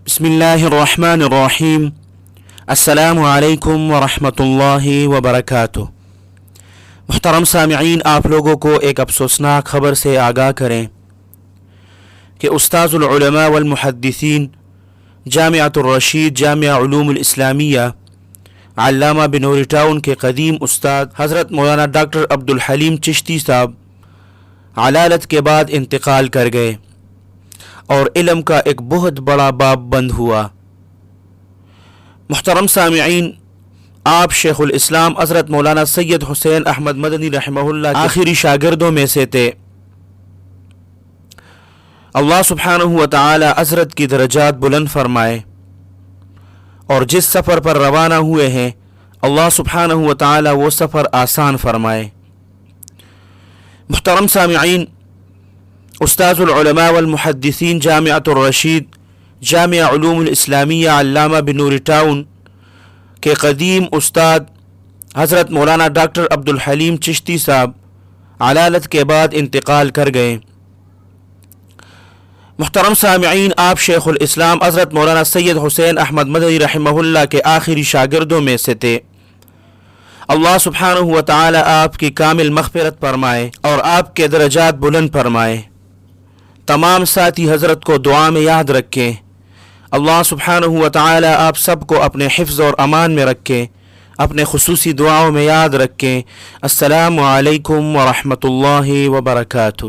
بسم اللہ الرحمن الرحیم۔ السلام علیکم ورحمۃ اللہ وبرکاتہ۔ محترم سامعین، آپ لوگوں کو ایک افسوسناک خبر سے آگاہ کریں کہ استاذ العلماء والمحدثین جامعۃ الرشید جامعہ علوم الاسلامیہ علامہ بنوری ٹاؤن کے قدیم استاد حضرت مولانا ڈاکٹر عبدالحلیم چشتی صاحب علالت کے بعد انتقال کر گئے اور علم کا ایک بہت بڑا باب بند ہوا۔ محترم سامعین، آپ شیخ الاسلام حضرت مولانا سید حسین احمد مدنی رحمہ اللہ کے آخری شاگردوں میں سے تھے۔ اللہ سبحانہ و تعالی حضرت کی درجات بلند فرمائے اور جس سفر پر روانہ ہوئے ہیں اللہ سبحانہ و تعالی وہ سفر آسان فرمائے۔ محترم سامعین، استاذ العلماء والمحدثین جامعۃ الرشید جامعہ علوم الاسلامیہ علامہ بنوری ٹاؤن کے قدیم استاد حضرت مولانا ڈاکٹر عبدالحلیم چشتی صاحب علالت کے بعد انتقال کر گئے۔ محترم سامعین، آپ شیخ الاسلام حضرت مولانا سید حسین احمد مدنی رحمہ اللہ کے آخری شاگردوں میں سے تھے۔ اللہ سبحانہ و تعالی آپ کی کامل مغفرت فرمائے اور آپ کے درجات بلند فرمائے۔ تمام ساتھی حضرت کو دعا میں یاد رکھیں۔ اللہ سبحانہ و تعالی آپ سب کو اپنے حفظ اور امان میں رکھیں، اپنے خصوصی دعاؤں میں یاد رکھیں۔ السلام علیکم ورحمۃ اللہ وبرکاتہ۔